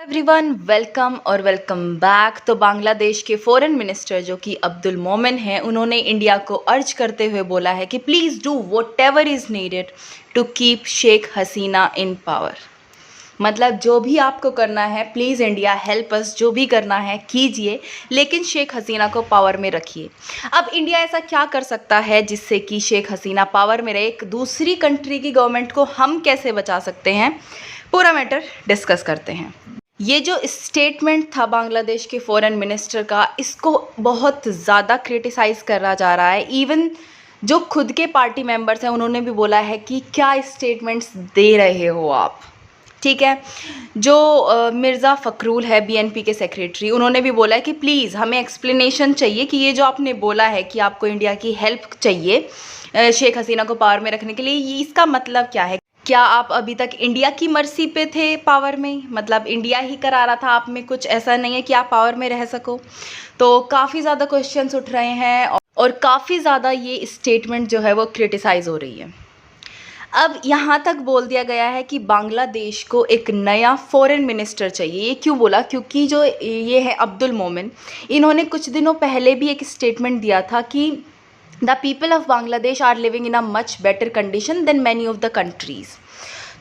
Everyone welcome और welcome back. तो बांग्लादेश के फॉरेन मिनिस्टर जो कि अब्दुल मोमेन हैं, उन्होंने इंडिया को अर्ज करते हुए बोला है कि please do whatever is needed to keep Sheikh Hasina in power. मतलब जो भी आपको करना है प्लीज़ इंडिया हेल्प अस, जो भी करना है कीजिए, लेकिन शेख हसीना को पावर में रखिए। अब इंडिया ऐसा क्या कर सकता है जिससे कि शेख हसीना पावर में रहे? एक दूसरी कंट्री की गवर्नमेंट को हम कैसे बचा सकते हैं, पूरा मैटर डिस्कस करते हैं। ये जो स्टेटमेंट था बांग्लादेश के फॉरेन मिनिस्टर का, इसको बहुत ज़्यादा क्रिटिसाइज़ करा जा रहा है। इवन जो खुद के पार्टी मेंबर्स हैं उन्होंने भी बोला है कि क्या स्टेटमेंट्स दे रहे हो आप, ठीक है। जो मिर्ज़ा फ़खरुल है बीएनपी के सेक्रेटरी, उन्होंने भी बोला है कि प्लीज़ हमें एक्सप्लेनेशन चाहिए कि ये जो आपने बोला है कि आपको इंडिया की हेल्प चाहिए शेख हसीना को पावर में रखने के लिए, ये इसका मतलब क्या है? क्या आप अभी तक इंडिया की मर्जी पे थे पावर में? मतलब इंडिया ही करा रहा था आप में, कुछ ऐसा नहीं है कि आप पावर में रह सको। तो काफ़ी ज़्यादा क्वेश्चंस उठ रहे हैं और काफ़ी ज़्यादा ये स्टेटमेंट जो है वो क्रिटिसाइज़ हो रही है। अब यहाँ तक बोल दिया गया है कि बांग्लादेश को एक नया फॉरेन मिनिस्टर चाहिए। ये क्यों बोला? क्योंकि जो ये है अब्दुल मोमेन, इन्होंने कुछ दिनों पहले भी एक स्टेटमेंट दिया था कि the people of Bangladesh are living in a much better condition than many of the countries.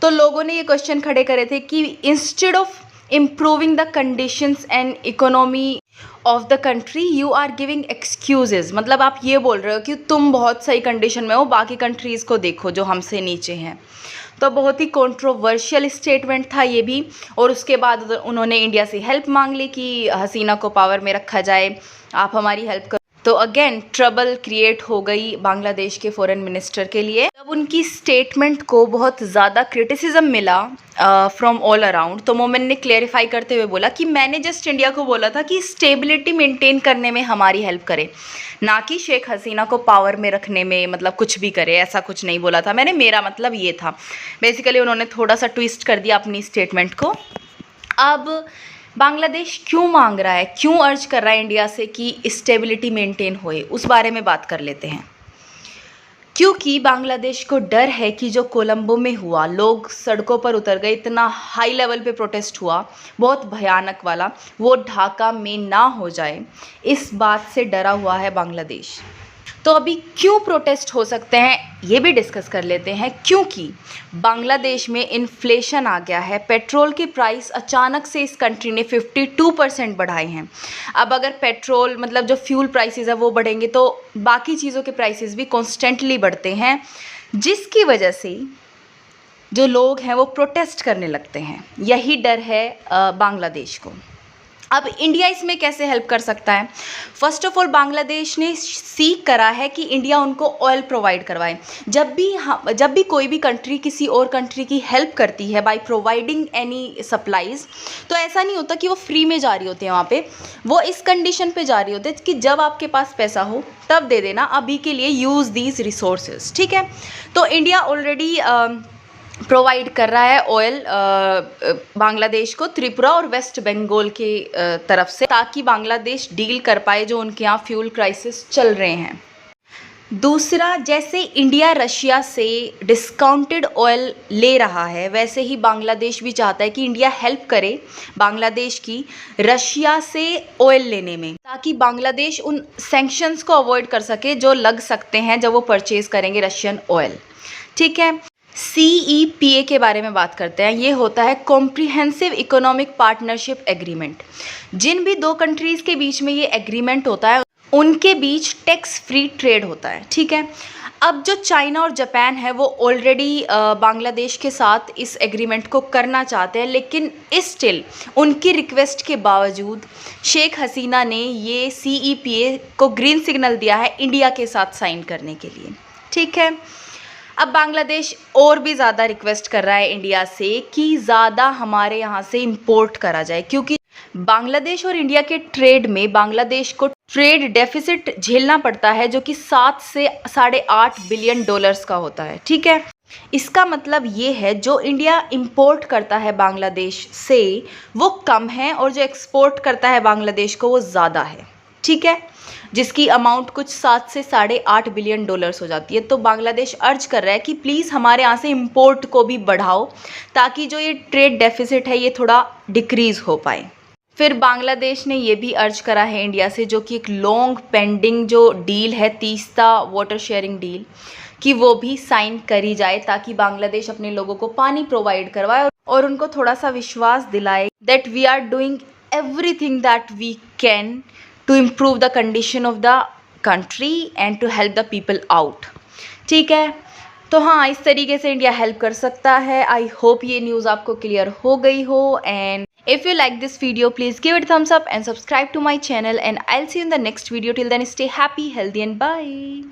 तो लोगों ने ये क्वेश्चन खड़े करे थे कि instead of improving the conditions and economy of the country you are giving excuses. मतलब आप ये बोल रहे हो कि तुम बहुत सही कंडीशन में हो, बाकी कंट्रीज़ को देखो जो हमसे नीचे हैं। तो बहुत ही कंट्रोवर्शियल स्टेटमेंट था ये भी। और उसके बाद उन्होंने इंडिया से हेल्प मांग ली कि हसीना को पावर में रखा जाए, आप हमारी हेल्प करो। तो अगेन ट्रबल क्रिएट हो गई बांग्लादेश के फॉरेन मिनिस्टर के लिए। जब उनकी स्टेटमेंट को बहुत ज़्यादा क्रिटिसिज्म मिला फ्रॉम ऑल अराउंड, तो मोमेन ने क्लेरिफाई करते हुए बोला कि मैंने जस्ट इंडिया को बोला था कि स्टेबिलिटी मेंटेन करने में हमारी हेल्प करे, ना कि शेख हसीना को पावर में रखने में मतलब कुछ भी करे, ऐसा कुछ नहीं बोला था मैंने। मेरा मतलब ये था। बेसिकली उन्होंने थोड़ा सा ट्विस्ट कर दिया अपनी स्टेटमेंट को। अब बांग्लादेश क्यों मांग रहा है, क्यों अर्ज कर रहा है इंडिया से कि स्टेबिलिटी मेंटेन होए, उस बारे में बात कर लेते हैं। क्योंकि बांग्लादेश को डर है कि जो कोलंबो में हुआ, लोग सड़कों पर उतर गए, इतना हाई लेवल पे प्रोटेस्ट हुआ, बहुत भयानक वाला, वो ढाका में ना हो जाए, इस बात से डरा हुआ है बांग्लादेश। तो अभी क्यों प्रोटेस्ट हो सकते हैं ये भी डिस्कस कर लेते हैं। क्योंकि बांग्लादेश में इन्फ्लेशन आ गया है, पेट्रोल के प्राइस अचानक से इस कंट्री ने 52% बढ़ाए हैं। अब अगर पेट्रोल मतलब जो फ्यूल प्राइसेस है वो बढ़ेंगे तो बाकी चीज़ों के प्राइसेस भी कॉन्स्टेंटली बढ़ते हैं, जिसकी वजह से जो लोग हैं वो प्रोटेस्ट करने लगते हैं। यही डर है बांग्लादेश को। अब इंडिया इसमें कैसे हेल्प कर सकता है? फर्स्ट ऑफ ऑल बांग्लादेश ने सीख करा है कि इंडिया उनको ऑयल प्रोवाइड करवाए। जब भी कोई भी कंट्री किसी और कंट्री की हेल्प करती है बाय प्रोवाइडिंग एनी सप्लाईज़, तो ऐसा नहीं होता कि वो फ्री में जा रही होती है वहाँ पे। वो इस कंडीशन पे जा रही होती है कि जब आपके पास पैसा हो तब दे देना, अभी के लिए यूज़ दीज रिसोर्सेज, ठीक है। तो इंडिया ऑलरेडी प्रोवाइड कर रहा है ऑयल बांग्लादेश को, त्रिपुरा और वेस्ट बंगाल की तरफ से, ताकि बांग्लादेश डील कर पाए जो उनके यहाँ फ्यूल क्राइसिस चल रहे हैं। दूसरा, जैसे इंडिया रशिया से डिस्काउंटेड ऑयल ले रहा है, वैसे ही बांग्लादेश भी चाहता है कि इंडिया हेल्प करे बांग्लादेश की रशिया से ऑयल लेने में, ताकि बांग्लादेश उन सैंक्शंस को अवॉइड कर सके जो लग सकते हैं जब वो परचेज करेंगे रशियन ऑयल, ठीक है। CEPA के बारे में बात करते हैं। ये होता है कॉम्प्रिहेंसिव इकोनॉमिक पार्टनरशिप एग्रीमेंट। जिन भी दो कंट्रीज़ के बीच में ये एग्रीमेंट होता है उनके बीच टैक्स फ्री ट्रेड होता है, ठीक है। अब जो चाइना और जापान है वो ऑलरेडी बांग्लादेश के साथ इस एग्रीमेंट को करना चाहते हैं, लेकिन स्टिल उनकी रिक्वेस्ट के बावजूद शेख हसीना ने ये CEPA को ग्रीन सिग्नल दिया है इंडिया के साथ साइन करने के लिए, ठीक है। अब बांग्लादेश और भी ज़्यादा रिक्वेस्ट कर रहा है इंडिया से कि ज़्यादा हमारे यहाँ से इंपोर्ट करा जाए, क्योंकि बांग्लादेश और इंडिया के ट्रेड में बांग्लादेश को ट्रेड डेफिसिट झेलना पड़ता है जो कि 7 से 8.5 बिलियन डॉलर्स का होता है, ठीक है। इसका मतलब ये है जो इंडिया इंपोर्ट करता है बांग्लादेश से वो कम है और जो एक्सपोर्ट करता है बांग्लादेश को वो ज़्यादा है, ठीक है, जिसकी अमाउंट कुछ 7 से $8.5 बिलियन हो जाती है। तो बांग्लादेश अर्ज कर रहा है कि प्लीज़ हमारे यहाँ से इम्पोर्ट को भी बढ़ाओ ताकि जो ये ट्रेड डेफिसिट है ये थोड़ा डिक्रीज़ हो पाए। फिर बांग्लादेश ने ये भी अर्ज करा है इंडिया से, जो कि एक लॉन्ग पेंडिंग जो डील है तीस्ता वाटर शेयरिंग डील, कि वो भी साइन करी जाए ताकि बांग्लादेश अपने लोगों को पानी प्रोवाइड करवाए और उनको थोड़ा सा विश्वास दिलाए that we are doing everything that we can to improve the condition of the country and to help the people out. ठीक है, तो हाँ, इस तरीके से इंडिया हेल्प कर सकता है। आई होप ये न्यूज़ आपको क्लियर हो गई हो, and if you like this video, please give it a thumbs up and subscribe to my channel, and I'll see you in the next video. Till then, stay happy, healthy and bye.